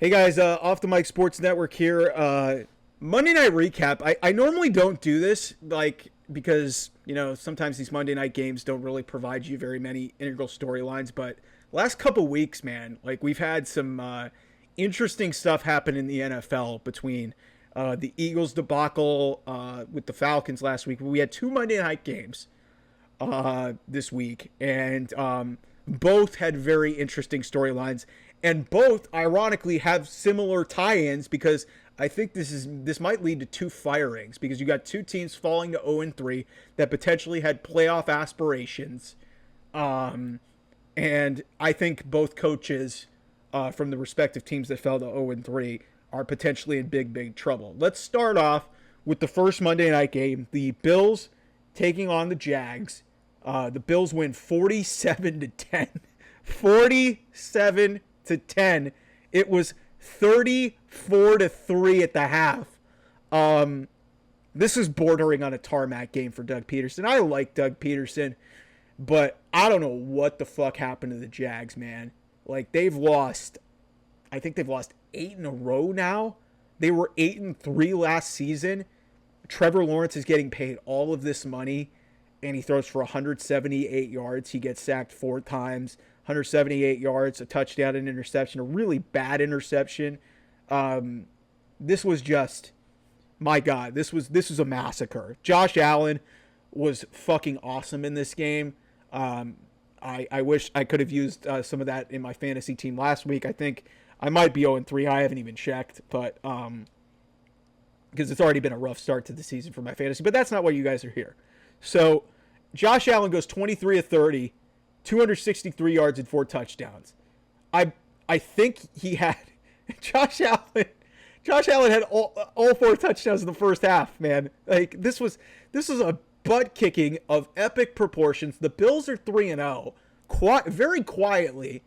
Hey guys, Off the Mic Sports Network here. Monday night recap. I normally don't do this, because sometimes these Monday night games don't really provide you very many integral storylines. But last couple weeks, man, we've had some interesting stuff happen in the NFL between the Eagles debacle with the Falcons last week. We had two Monday night games this week, and both had very interesting storylines, and both ironically have similar tie-ins, because I think this might lead to two firings, because you got two teams falling to 0-3 that potentially had playoff aspirations, and I think both coaches from the respective teams that fell to 0-3 are potentially in big trouble. Let's start off with the first Monday night game, the Bills taking on the Jags. The Bills win 47-10. 47-10. It was 34-3 at the half. This is bordering on a tarmac game for Doug Pederson. I like Doug Pederson, but I don't know what the fuck happened to the Jags, man. I think they've lost 8 in a row now. They were 8-3 last season. Trevor Lawrence is getting paid all of this money, and he throws for 178 yards. He gets sacked 4 times, 178 yards, a touchdown, an interception, a really bad interception. This was just, my God, this was a massacre. Josh Allen was fucking awesome in this game. I wish I could have used some of that in my fantasy team last week. I think I might be 0-3. I haven't even checked, but because it's already been a rough start to the season for my fantasy. But that's not why you guys are here. So Josh Allen goes 23 of 30, 263 yards and 4 touchdowns. I think he had Josh Allen had all 4 touchdowns in the first half, man. This was a butt kicking of epic proportions. The Bills are 3-0, very quietly,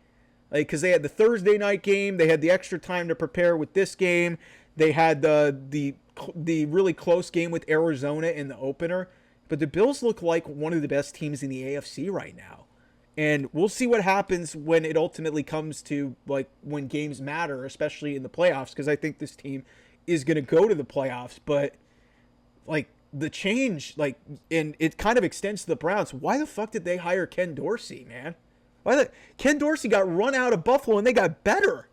because they had the Thursday night game, they had the extra time to prepare with this game, they had the really close game with Arizona in the opener. But the Bills look like one of the best teams in the AFC right now. And we'll see what happens when it ultimately comes to, when games matter, especially in the playoffs, because I think this team is going to go to the playoffs. But, the change, and it kind of extends to the Browns. Why the fuck did they hire Ken Dorsey, man? Ken Dorsey got run out of Buffalo, and they got better.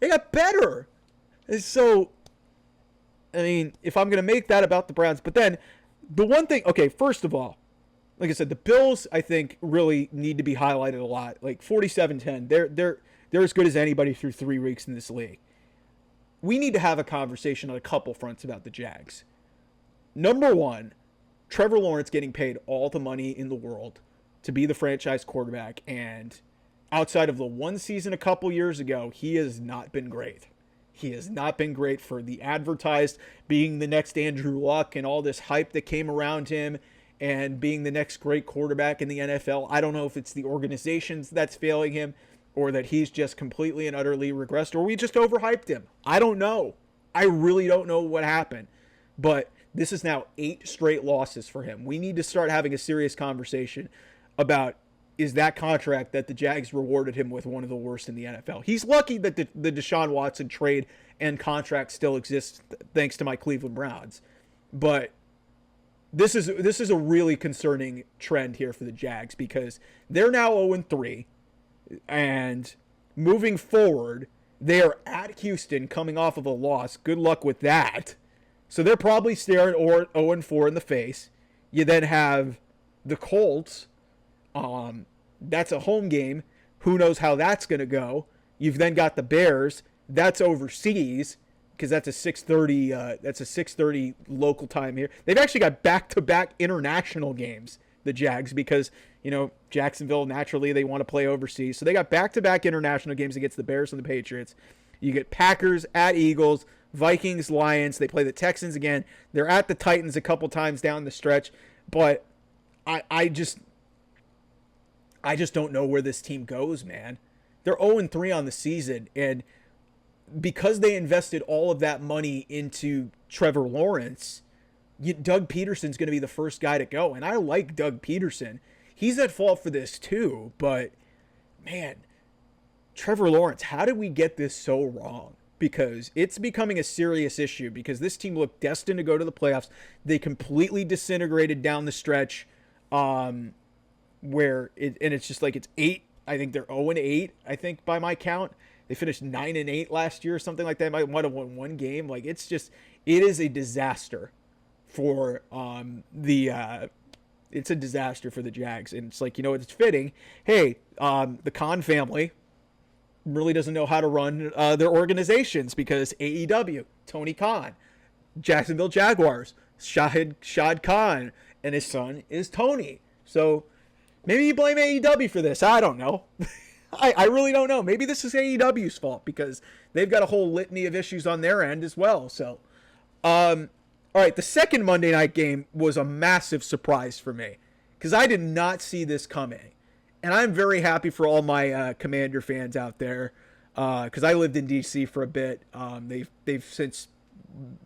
And so, I mean, if I'm going to make that about the Browns, but then the one thing, okay, first of all, like I said, the Bills, I think, really need to be highlighted a lot. 47-10, they're as good as anybody through 3 weeks in this league. We need to have a conversation on a couple fronts about the Jags. Number one, Trevor Lawrence getting paid all the money in the world to be the franchise quarterback, and outside of the one season a couple years ago, he has not been great. He has not been great for the advertised being the next Andrew Luck and all this hype that came around him and being the next great quarterback in the NFL. I don't know if it's the organizations that's failing him, or that he's just completely and utterly regressed, or we just overhyped him. I don't know. I really don't know what happened. But this is now 8 straight losses for him. We need to start having a serious conversation about, is that contract that the Jags rewarded him with one of the worst in the NFL? He's lucky that the Deshaun Watson trade and contract still exists thanks to my Cleveland Browns. But this is a really concerning trend here for the Jags, because they're now 0-3, and moving forward, they are at Houston coming off of a loss. Good luck with that. So they're probably staring 0-4 in the face. You then have the Colts. That's a home game. Who knows how that's going to go? You've then got the Bears. That's overseas, because that's a 6:30 local time here. They've actually got back-to-back international games, the Jags, because Jacksonville, naturally they want to play overseas. So they got back-to-back international games against the Bears and the Patriots. You get Packers at Eagles, Vikings, Lions. They play the Texans again. They're at the Titans a couple times down the stretch, but I just don't know where this team goes, man. They're 0-3 on the season, and because they invested all of that money into Trevor Lawrence, Doug Peterson's going to be the first guy to go. And I like Doug Pederson. He's at fault for this too, but man, Trevor Lawrence, how did we get this so wrong? because it's becoming a serious issue because this team looked destined to go to the playoffs. They completely disintegrated down the stretch, where it's just like it's 8. I think they're 0-8. I think by my count, they finished 9-8 last year or something like that. Might have won one game. Like it is a disaster for it's a disaster for the Jags, and it's like it's fitting. Hey, the Khan family really doesn't know how to run their organizations because AEW, Tony Khan, Jacksonville Jaguars, Shad Khan, and his son is Tony. So maybe you blame AEW for this. I don't know. I really don't know. Maybe this is AEW's fault because they've got a whole litany of issues on their end as well. So, all right, the second Monday night game was a massive surprise for me because I did not see this coming. And I'm very happy for all my Commander fans out there because I lived in D.C. for a bit. They've since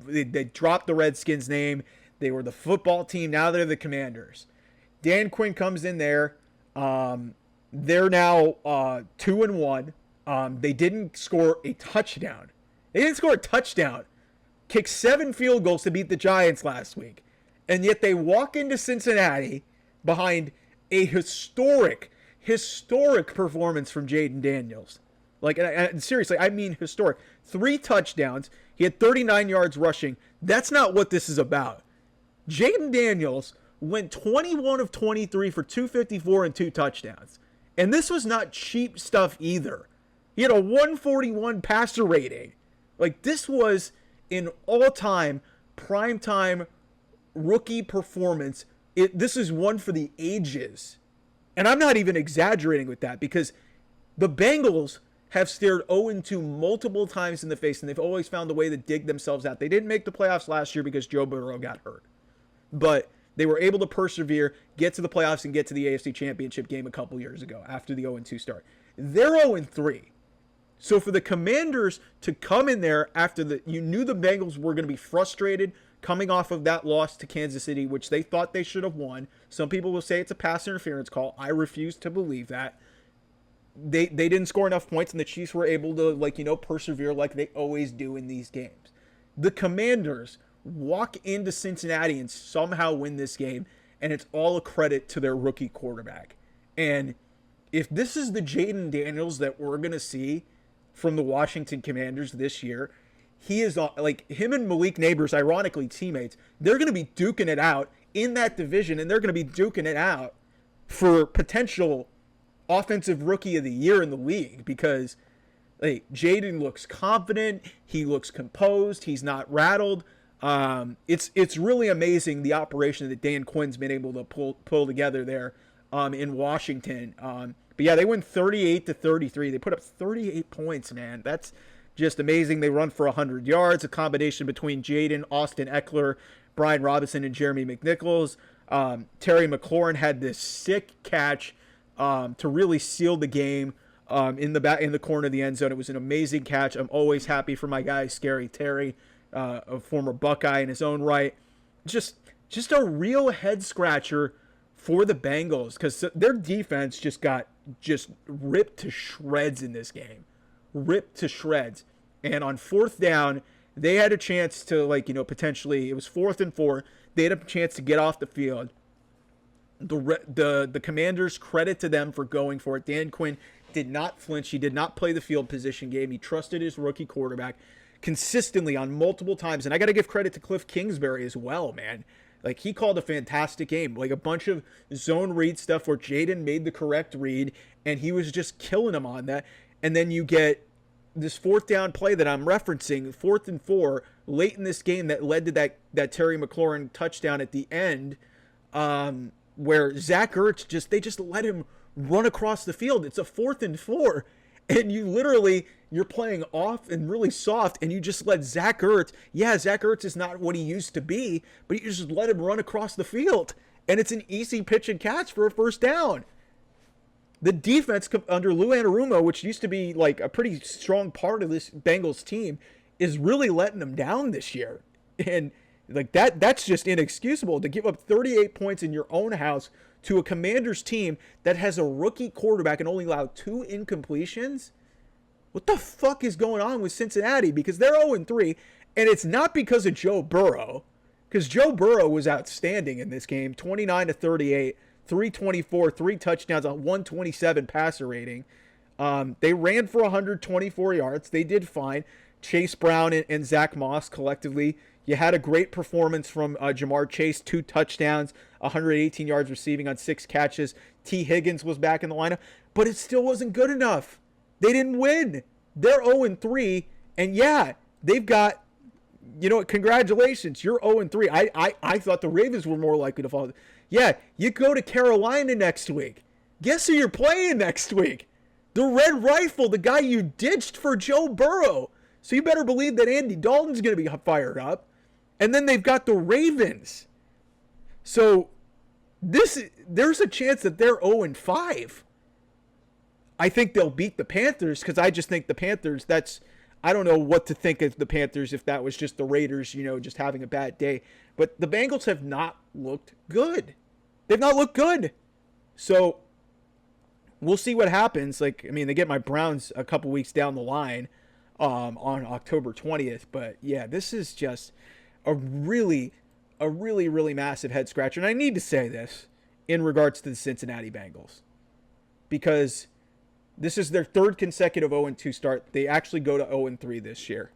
they dropped the Redskins name. They were the football team. Now they're the Commanders. Dan Quinn comes in there. They're now 2-1. They didn't score a touchdown. Kicked 7 field goals to beat the Giants last week. And yet they walk into Cincinnati behind a historic performance from Jayden Daniels. Like, and seriously, I mean historic. 3 touchdowns. He had 39 yards rushing. That's not what this is about. Jayden Daniels went 21 of 23 for 254 and 2 touchdowns. And this was not cheap stuff either. He had a 141 passer rating. Like, this was an all-time, primetime rookie performance. This is one for the ages. And I'm not even exaggerating with that because the Bengals have stared 0-2 multiple times in the face, and they've always found a way to dig themselves out. They didn't make the playoffs last year because Joe Burrow got hurt. But they were able to persevere, get to the playoffs, and get to the AFC Championship game a couple years ago after the 0-2 start. They're 0-3. So for the Commanders to come in there after you knew the Bengals were going to be frustrated coming off of that loss to Kansas City, which they thought they should have won. Some people will say it's a pass interference call. I refuse to believe that. They didn't score enough points, and the Chiefs were able to, persevere like they always do in these games. The Commanders walk into Cincinnati and somehow win this game, and it's all a credit to their rookie quarterback. And if this is the Jayden Daniels that we're going to see from the Washington Commanders this year, he is him and Malik Neighbors, ironically teammates. They're going to be duking it out in that division, and they're going to be duking it out for potential offensive rookie of the year in the league because Jayden looks confident, he looks composed, he's not rattled. It's really amazing the operation that Dan Quinn's been able to pull together there in Washington. But yeah, they win 38-33. They put up 38 points, man. That's just amazing. They run for 100 yards, a combination between Jayden, Austin Eckler, Brian Robinson, and Jeremy McNichols. Terry McLaurin had this sick catch to really seal the game in the corner of the end zone. It was an amazing catch. I'm always happy for my guy, Scary Terry, a former Buckeye in his own right. Just a real head scratcher for the Bengals because their defense just got ripped to shreds in this game. Ripped to shreds. And on 4th down, they had a chance to, potentially, it was 4th and 4. They had a chance to get off the field. The Commanders, credit to them for going for it. Dan Quinn did not flinch. He did not play the field position game. He trusted his rookie quarterback consistently on multiple times. And I got to give credit to Cliff Kingsbury as well, man. He called a fantastic game. A bunch of zone read stuff where Jayden made the correct read, and he was just killing him on that. And then you get this 4th down play that I'm referencing, 4th and 4, late in this game that led to that Terry McLaurin touchdown at the end, where Zach Ertz they just let him run across the field. It's a 4th and 4, and you're playing off and really soft, and you just let Zach Ertz. Yeah, Zach Ertz is not what he used to be, but you just let him run across the field, and it's an easy pitch and catch for a 1st down. The defense under Lou Anarumo, which used to be a pretty strong part of this Bengals team, is really letting them down this year. And that's just inexcusable to give up 38 points in your own house to a Commanders team that has a rookie quarterback and only allowed 2 incompletions. what the fuck is going on with Cincinnati? Because they're 0-3, and it's not because of Joe Burrow, because Joe Burrow was outstanding in this game, 29-38, 324, 3 touchdowns, a 127 passer rating. They ran for 124 yards. They did fine. Chase Brown and Zach Moss collectively. You had a great performance from Jamar Chase, 2 touchdowns, 118 yards receiving on 6 catches. T. Higgins was back in the lineup, but it still wasn't good enough. They didn't win. They're 0-3, and yeah, they've got, congratulations, you're 0-3. I thought the Ravens were more likely to fall. Yeah, you go to Carolina next week. Guess who you're playing next week? The Red Rifle, the guy you ditched for Joe Burrow. So you better believe that Andy Dalton's going to be fired up. And then they've got the Ravens. So there's a chance that they're 0-5. I think they'll beat the Panthers because I just think the Panthers, I don't know what to think of the Panthers if that was just the Raiders, just having a bad day. But the Bengals have not looked good. They've not looked good. So we'll see what happens. They get my Browns a couple weeks down the line on October 20th. But, yeah, this is just a really, really massive head scratcher. And I need to say this in regards to the Cincinnati Bengals because this is their 3rd consecutive 0-2 start. They actually go to 0-3 this year.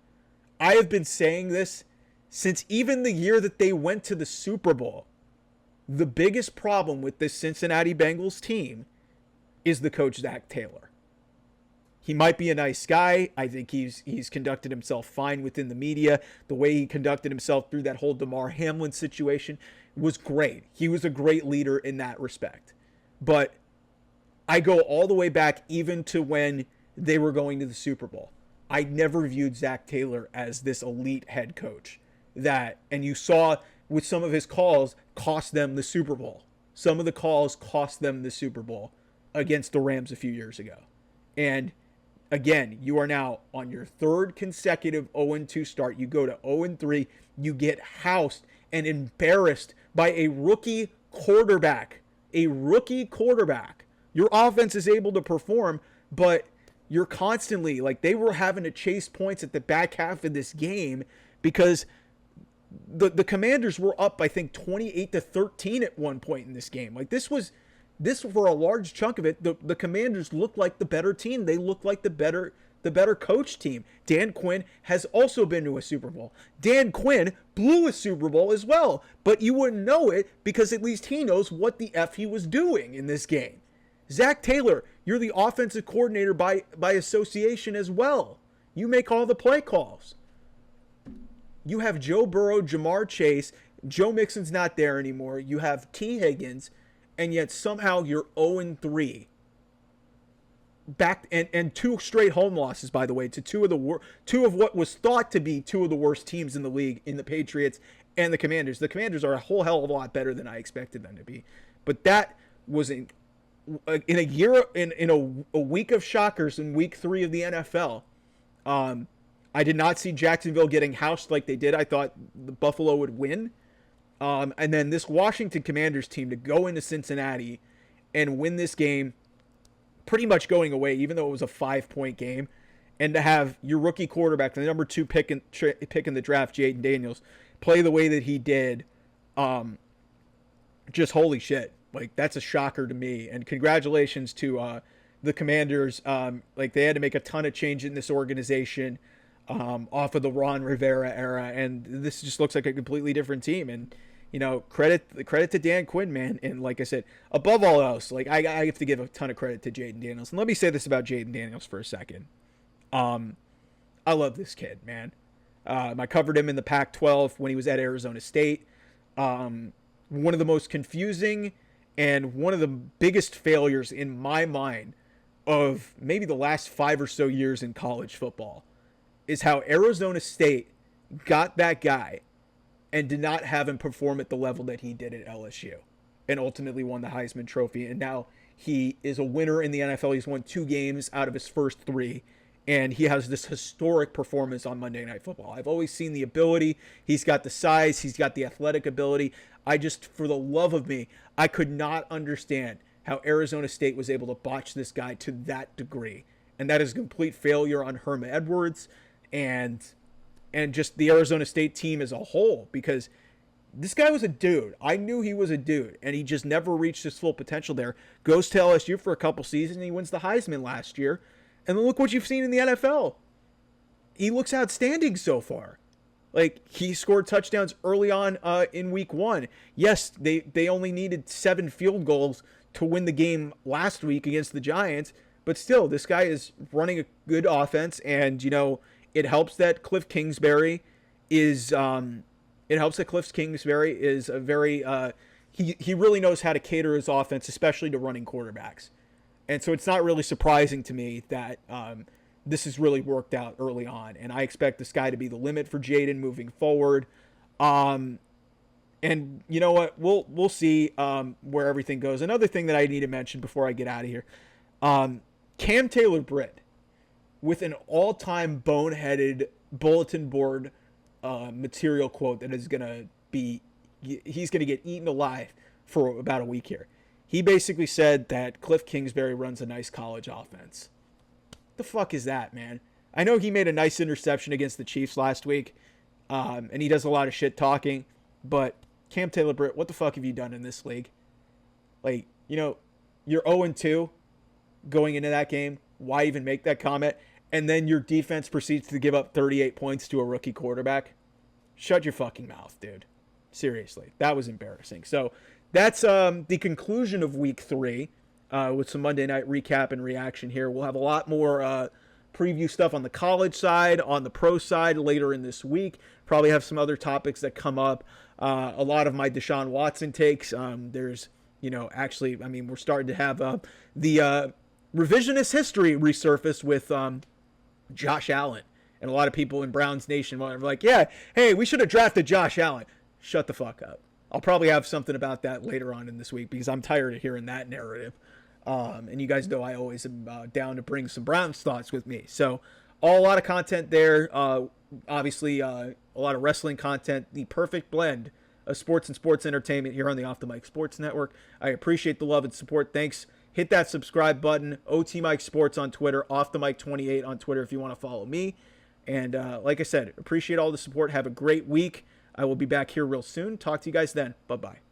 I have been saying this since even the year that they went to the Super Bowl. The biggest problem with this Cincinnati Bengals team is the coach, Zach Taylor. He might be a nice guy. I think he's conducted himself fine within the media. The way he conducted himself through that whole Damar Hamlin situation was great. He was a great leader in that respect. But I go all the way back even to when they were going to the Super Bowl. I never viewed Zach Taylor as this elite head coach and you saw with some of his calls cost them the Super Bowl. Some of the calls cost them the Super Bowl against the Rams a few years ago. And again, you are now on your 3rd consecutive 0-2 start. You go to 0-3. You get housed and embarrassed by a rookie quarterback. A rookie quarterback. Your offense is able to perform, but you're constantly, they were having to chase points at the back half of this game because the Commanders were up, I think, 28-13 at one point in this game. This for a large chunk of it, the Commanders looked like the better team. They looked like the better coach team. Dan Quinn has also been to a Super Bowl. Dan Quinn blew a Super Bowl as well, but you wouldn't know it because at least he knows what the F he was doing in this game. Zach Taylor, you're the offensive coordinator by association as well. You make all the play calls. You have Joe Burrow, Jamar Chase. Joe Mixon's not there anymore. You have T. Higgins, and yet somehow you're 0-3. Back and 2 straight home losses, by the way, to two of what was thought to be 2 of the worst teams in the league, in the Patriots and the Commanders. The Commanders are a whole hell of a lot better than I expected them to be, but that was in a year, in a week of shockers in week 3 of the NFL. I did not see Jacksonville getting housed like they did. I thought the Buffalo would win. And then this Washington Commanders team to go into Cincinnati and win this game pretty much going away, even though it was a 5-point game, and to have your rookie quarterback, the number 2 pick in the draft, Jayden Daniels, play the way that he did, just holy shit. That's a shocker to me. And congratulations to the Commanders. They had to make a ton of change in this organization off of the Ron Rivera era, and this just looks like a completely different team. And credit to Dan Quinn, man. And like I said, above all else, I have to give a ton of credit to Jayden Daniels. And let me say this about Jayden Daniels for a second. I love this kid, man. I covered him in the Pac-12 when he was at Arizona State. One of the most confusing and one of the biggest failures in my mind of maybe the last 5 or so years in college football is how Arizona State got that guy and did not have him perform at the level that he did at LSU and ultimately won the Heisman Trophy. And now he is a winner in the NFL. He's won 2 games out of his first 3. And he has this historic performance on Monday Night Football. I've always seen the ability. He's got the size. He's got the athletic ability. I just, for the love of me, I could not understand how Arizona State was able to botch this guy to that degree. and that is a complete failure on Herm Edwards and just the Arizona State team as a whole, because this guy was a dude. I knew he was a dude, and he just never reached his full potential there. Goes to LSU for a couple seasons, and he wins the Heisman last year. And then look what you've seen in the NFL. He looks outstanding so far. Like, he scored touchdowns early on in week 1. Yes, they only needed 7 field goals to win the game last week against the Giants, but still, this guy is running a good offense, and, you know, it helps that Cliff Kingsbury is a very he really knows how to cater his offense, especially to running quarterbacks. And so it's not really surprising to me that this has really worked out early on. And I expect the sky to be the limit for Jayden moving forward. And you know what? We'll see where everything goes. Another thing that I need to mention before I get out of here, Cam Taylor-Britt with an all-time boneheaded bulletin board material quote that is he's gonna get eaten alive for about a week here. He basically said that Cliff Kingsbury runs a nice college offense. The fuck is that, man? I know he made a nice interception against the Chiefs last week, and he does a lot of shit talking, but Cam Taylor-Britt, what the fuck have you done in this league? Like, you know, you're 0-2 going into that game. Why even make that comment? And then your defense proceeds to give up 38 points to a rookie quarterback. Shut your fucking mouth, dude. Seriously, that was embarrassing. So that's the conclusion of week 3 with some Monday night recap and reaction here. We'll have a lot more preview stuff on the college side, on the pro side later in this week. Probably have some other topics that come up. A lot of my Deshaun Watson takes. There's, you know, actually, I mean, we're starting to have the revisionist history resurface with Josh Allen. And a lot of people in Browns Nation are like, yeah, hey, we should have drafted Josh Allen. Shut the fuck up. I'll probably have something about that later on in this week because I'm tired of hearing that narrative. And you guys know I always am down to bring some Browns thoughts with me. So a lot of content there. Obviously, a lot of wrestling content. The perfect blend of sports and sports entertainment here on the Off the Mic Sports Network. I appreciate the love and support. Thanks. Hit that subscribe button. OT Mike Sports on Twitter. Off the Mic 28 on Twitter if you want to follow me. And like I said, appreciate all the support. Have a great week. I will be back here real soon. Talk to you guys then. Bye-bye.